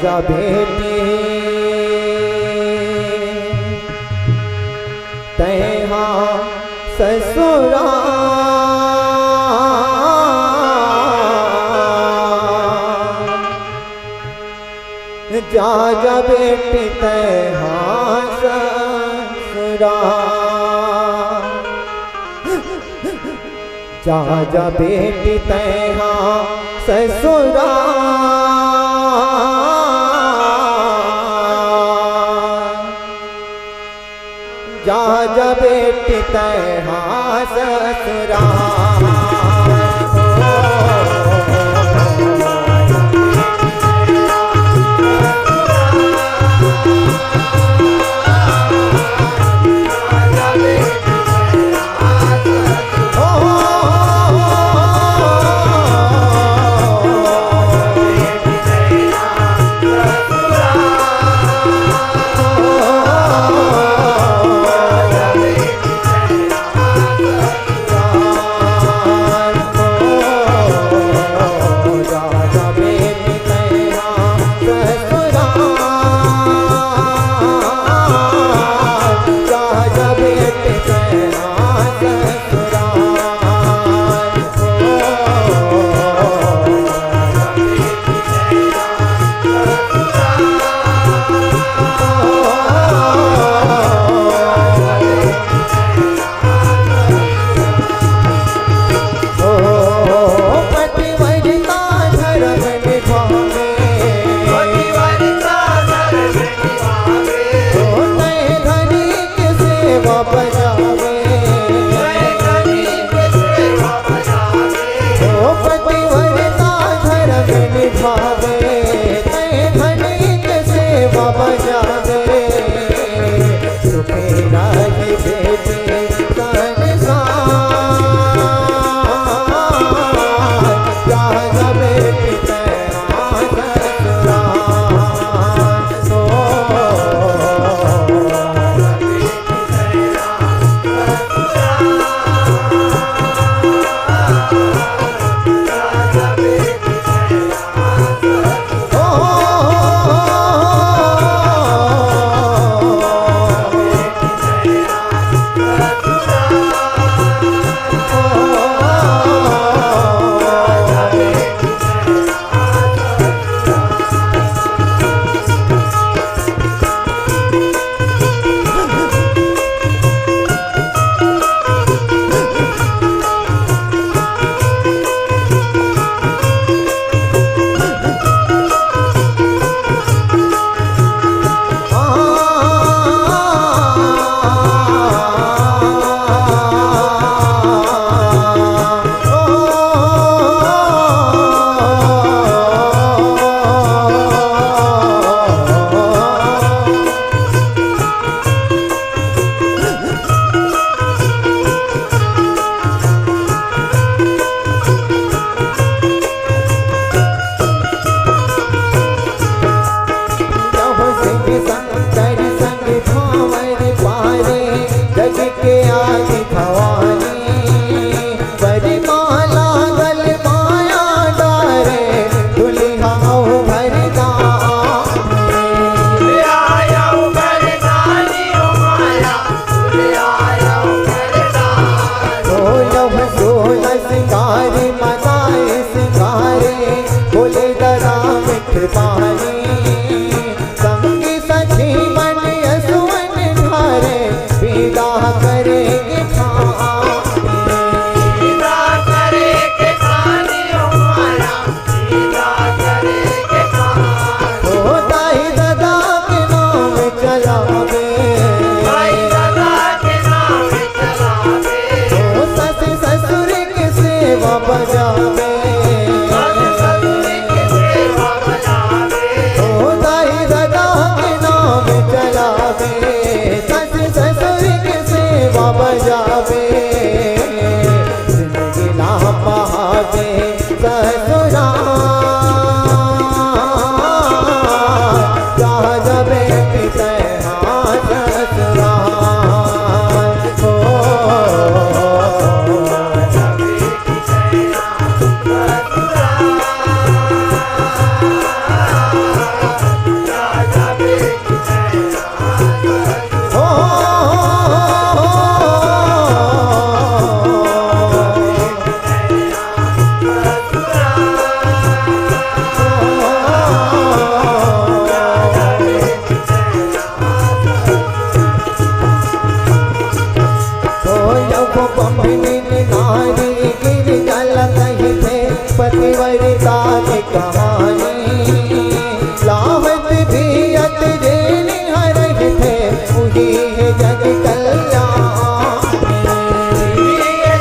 जा बेटी तैहा ससुरा जा जा बेटी तैहा ससुरा जा जा बेटी तैहा ससुरा जा जा बेटी तैहा ससुरा कहानी लावत दियत देने हर थे वही है जग कल्याणी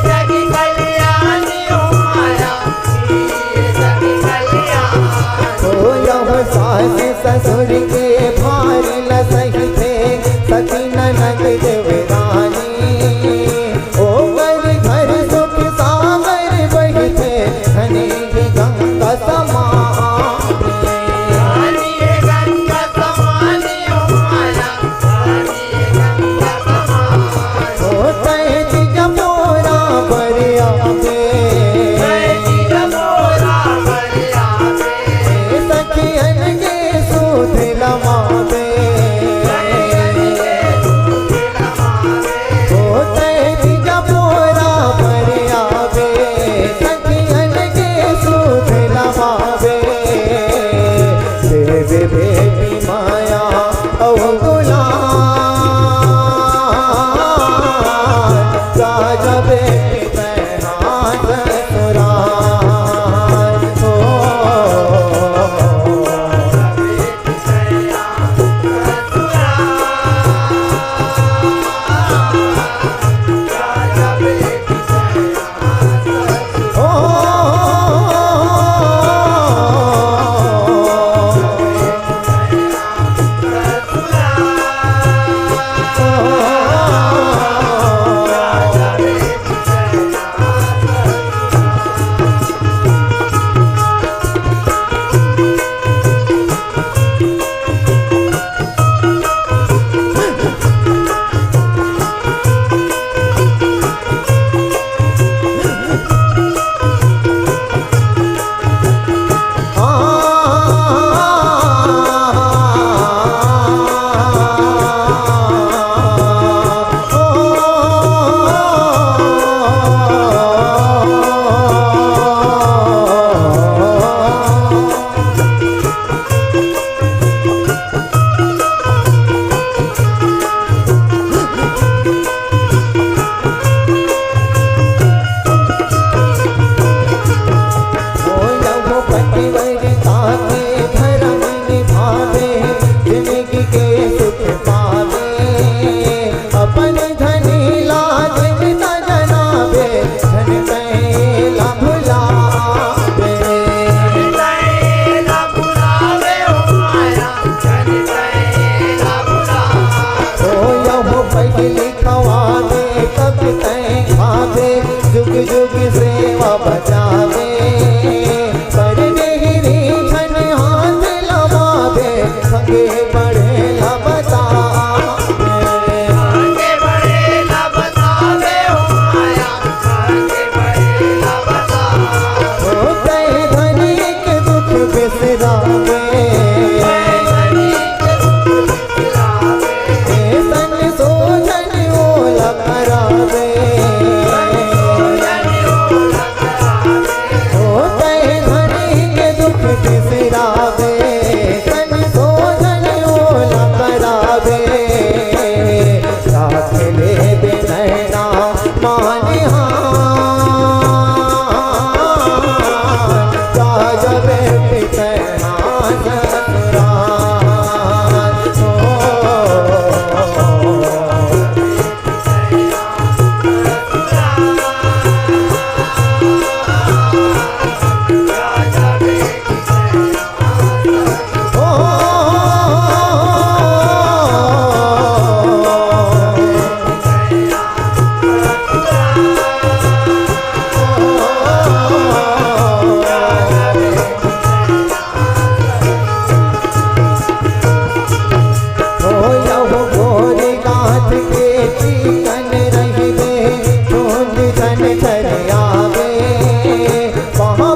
जग कल्याणी ओ माया जग कल्याणी तो यह सास ससुर के भार न सही थे सती ननद देवरानी ओ घर सुख सागर बही थे धनी गंगा समानी गंगा समानी ओ माया गंगा समानी ओ तैज जमोरा बरिया मोरा बरिया सखियन के सूध लमावे ओ तैज जमोरा बरिया सखियन के सूध लमावे देव बेटी माया औ गुलाम राजा बेटी तैहा ससुराल हो जुग जुग सेवा बचावे पर देहरी छन हाथ लमावे संगे बढ़े लबता आगे बढ़े ना बतावे ओ माया आगे बढ़े ना बतावे ओ कहे धनी के दुख बिसरावे तन सोचन ओला करावे ओ कहे धनी के दुख बिसरावे तन सोचन ओला करावे साथ ले बिनैना माने राजा बेटी तैहा ससुराल हो चिकन रही दे चूंद छन छन आवे वहाँ